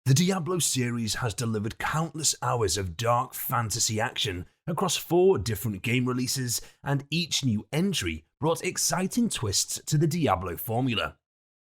The Diablo series has delivered countless hours of dark fantasy action across 4 different game releases, and each new entry brought exciting twists to the Diablo formula.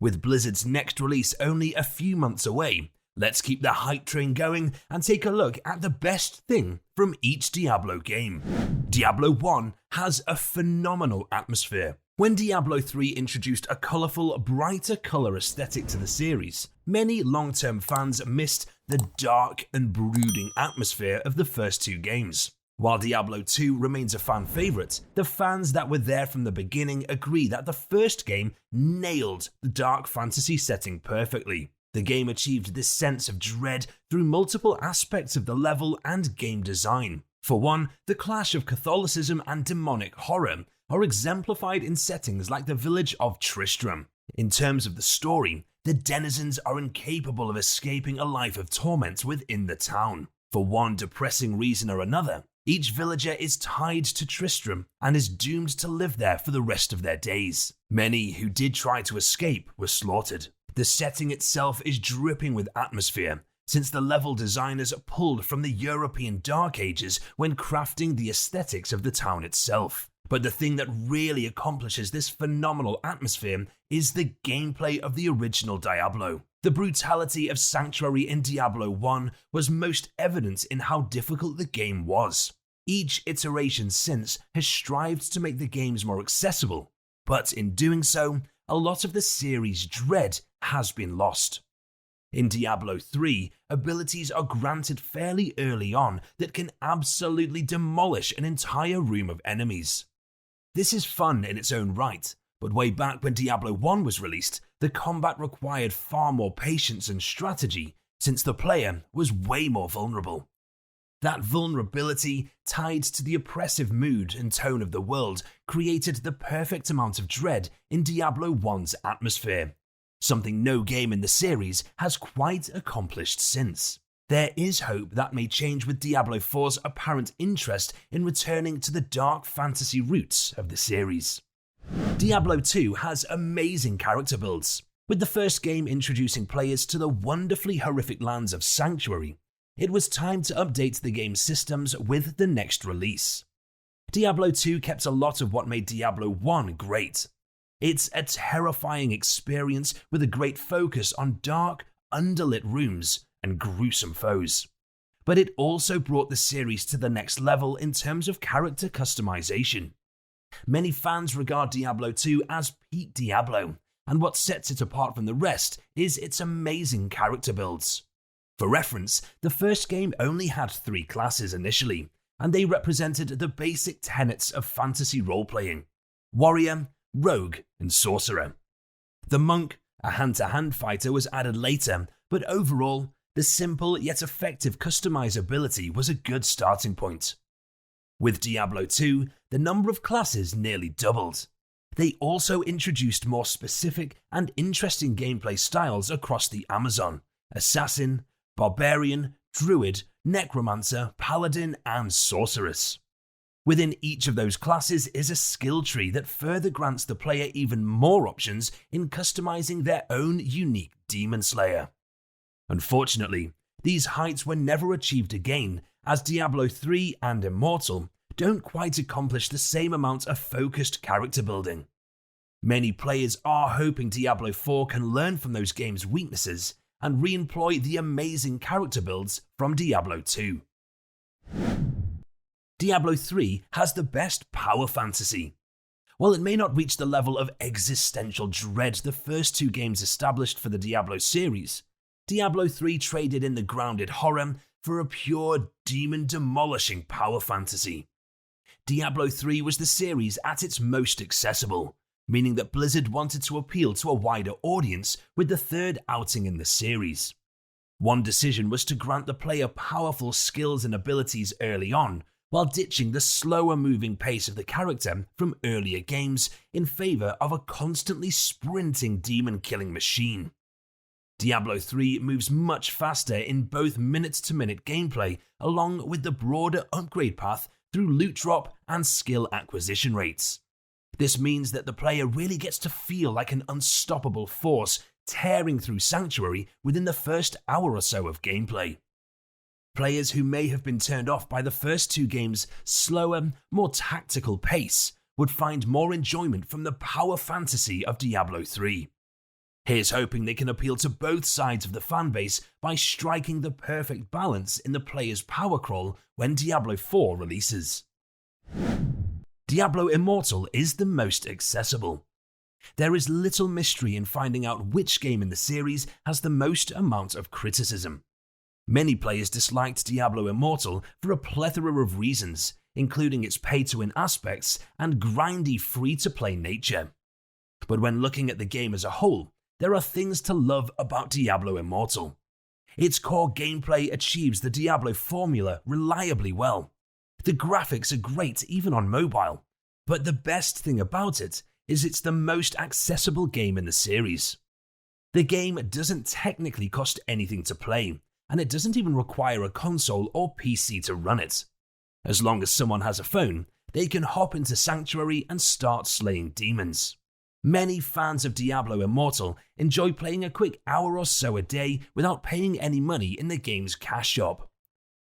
With Blizzard's next release only a few months away, let's keep the hype train going and take a look at the best thing from each Diablo game. Diablo 1 has a phenomenal atmosphere. When Diablo 3 introduced a colourful, brighter colour aesthetic to the series, many long-term fans missed the dark and brooding atmosphere of the first 2 games. While Diablo 2 remains a fan favourite, the fans that were there from the beginning agree that the first game nailed the dark fantasy setting perfectly. The game achieved this sense of dread through multiple aspects of the level and game design. For one, the clash of Catholicism and demonic horror are exemplified in settings like the village of Tristram. In terms of the story, the denizens are incapable of escaping a life of torment within the town. For one depressing reason or another, each villager is tied to Tristram and is doomed to live there for the rest of their days. Many who did try to escape were slaughtered. The setting itself is dripping with atmosphere, since the level designers pulled from the European Dark Ages when crafting the aesthetics of the town itself. But the thing that really accomplishes this phenomenal atmosphere is the gameplay of the original Diablo. The brutality of Sanctuary in Diablo 1 was most evident in how difficult the game was. Each iteration since has strived to make the games more accessible, but in doing so, a lot of the series' dread has been lost. In Diablo 3, abilities are granted fairly early on that can absolutely demolish an entire room of enemies. This is fun in its own right, but way back when Diablo 1 was released, the combat required far more patience and strategy, since the player was way more vulnerable. That vulnerability, tied to the oppressive mood and tone of the world, created the perfect amount of dread in Diablo 1's atmosphere, something no game in the series has quite accomplished since. There is hope that may change with Diablo 4's apparent interest in returning to the dark fantasy roots of the series. Diablo 2 has amazing character builds. With the first game introducing players to the wonderfully horrific lands of Sanctuary, it was time to update the game's systems with the next release. Diablo 2 kept a lot of what made Diablo 1 great. It's a terrifying experience with a great focus on dark, underlit rooms and gruesome foes. But it also brought the series to the next level in terms of character customization. Many fans regard Diablo 2 as peak Diablo, and what sets it apart from the rest is its amazing character builds. For reference, the first game only had 3 classes initially, and they represented the basic tenets of fantasy role-playing: warrior, rogue, and sorcerer. The monk, a hand-to-hand fighter, was added later, but overall, the simple yet effective customizability was a good starting point. With Diablo 2, the number of classes nearly doubled. They also introduced more specific and interesting gameplay styles across the Amazon: assassin, barbarian, druid, necromancer, paladin, and sorceress. Within each of those classes is a skill tree that further grants the player even more options in customizing their own unique demon slayer. Unfortunately, these heights were never achieved again, as Diablo 3 and Immortal don't quite accomplish the same amount of focused character building. Many players are hoping Diablo 4 can learn from those games' weaknesses and re-employ the amazing character builds from Diablo 2. Diablo 3 has the best power fantasy. While it may not reach the level of existential dread the first 2 games established for the Diablo series, Diablo 3 traded in the grounded horror for a pure demon-demolishing power fantasy. Diablo 3 was the series at its most accessible, meaning that Blizzard wanted to appeal to a wider audience with the 3rd outing in the series. One decision was to grant the player powerful skills and abilities early on, while ditching the slower-moving pace of the character from earlier games in favor of a constantly sprinting demon-killing machine. Diablo 3 moves much faster in both minute-to-minute gameplay, along with the broader upgrade path through loot drop and skill acquisition rates. This means that the player really gets to feel like an unstoppable force, tearing through Sanctuary within the first hour or so of gameplay. Players who may have been turned off by the first two games' slower, more tactical pace would find more enjoyment from the power fantasy of Diablo 3. Here's hoping they can appeal to both sides of the fanbase by striking the perfect balance in the player's power crawl when Diablo 4 releases. Diablo Immortal is the most accessible. There is little mystery in finding out which game in the series has the most amount of criticism. Many players disliked Diablo Immortal for a plethora of reasons, including its pay-to-win aspects and grindy free-to-play nature. But when looking at the game as a whole, there are things to love about Diablo Immortal. Its core gameplay achieves the Diablo formula reliably well. The graphics are great even on mobile, but the best thing about it is it's the most accessible game in the series. The game doesn't technically cost anything to play, and it doesn't even require a console or PC to run it. As long as someone has a phone, they can hop into Sanctuary and start slaying demons. Many fans of Diablo Immortal enjoy playing a quick hour or so a day without paying any money in the game's cash shop.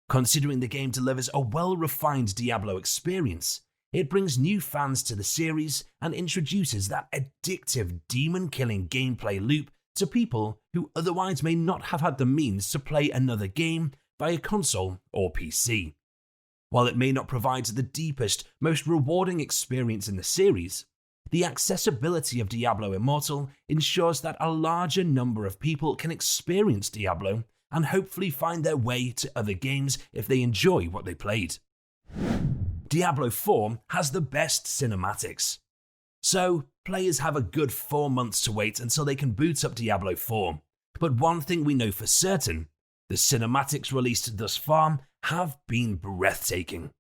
Considering the game delivers a well-refined Diablo experience, it brings new fans to the series and introduces that addictive demon-killing gameplay loop to people who otherwise may not have had the means to play another game via console or PC. While it may not provide the deepest, most rewarding experience in the series, the accessibility of Diablo Immortal ensures that a larger number of people can experience Diablo and hopefully find their way to other games if they enjoy what they played. Diablo 4 has the best cinematics. So, players have a good 4 months to wait until they can boot up Diablo 4. But one thing we know for certain, the cinematics released thus far have been breathtaking.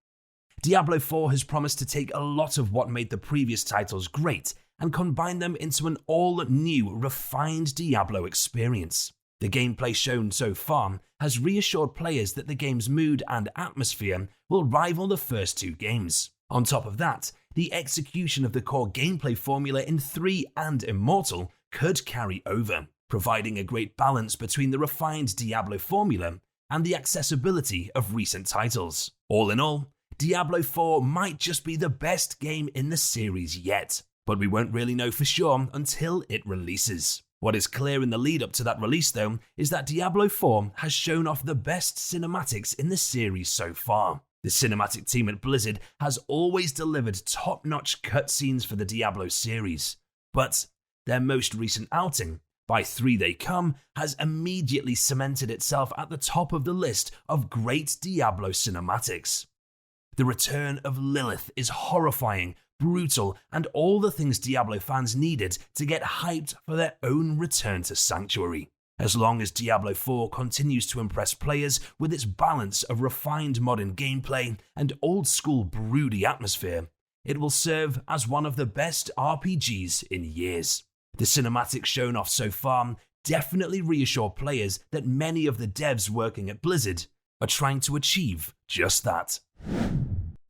Diablo 4 has promised to take a lot of what made the previous titles great and combine them into an all-new, refined Diablo experience. The gameplay shown so far has reassured players that the game's mood and atmosphere will rival the first two games. On top of that, the execution of the core gameplay formula in 3 and Immortal could carry over, providing a great balance between the refined Diablo formula and the accessibility of recent titles. All in all, Diablo 4 might just be the best game in the series yet, but we won't really know for sure until it releases. What is clear in the lead up to that release though is that Diablo 4 has shown off the best cinematics in the series so far. The cinematic team at Blizzard has always delivered top-notch cutscenes for the Diablo series, but their most recent outing, By 3 They Come, has immediately cemented itself at the top of the list of great Diablo cinematics. The return of Lilith is horrifying, brutal, and all the things Diablo fans needed to get hyped for their own return to Sanctuary. As long as Diablo 4 continues to impress players with its balance of refined modern gameplay and old-school broody atmosphere, it will serve as one of the best RPGs in years. The cinematics shown off so far definitely reassure players that many of the devs working at Blizzard are trying to achieve just that.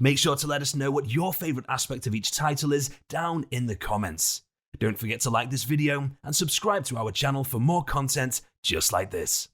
Make sure to let us know what your favourite aspect of each title is down in the comments. Don't forget to like this video and subscribe to our channel for more content just like this.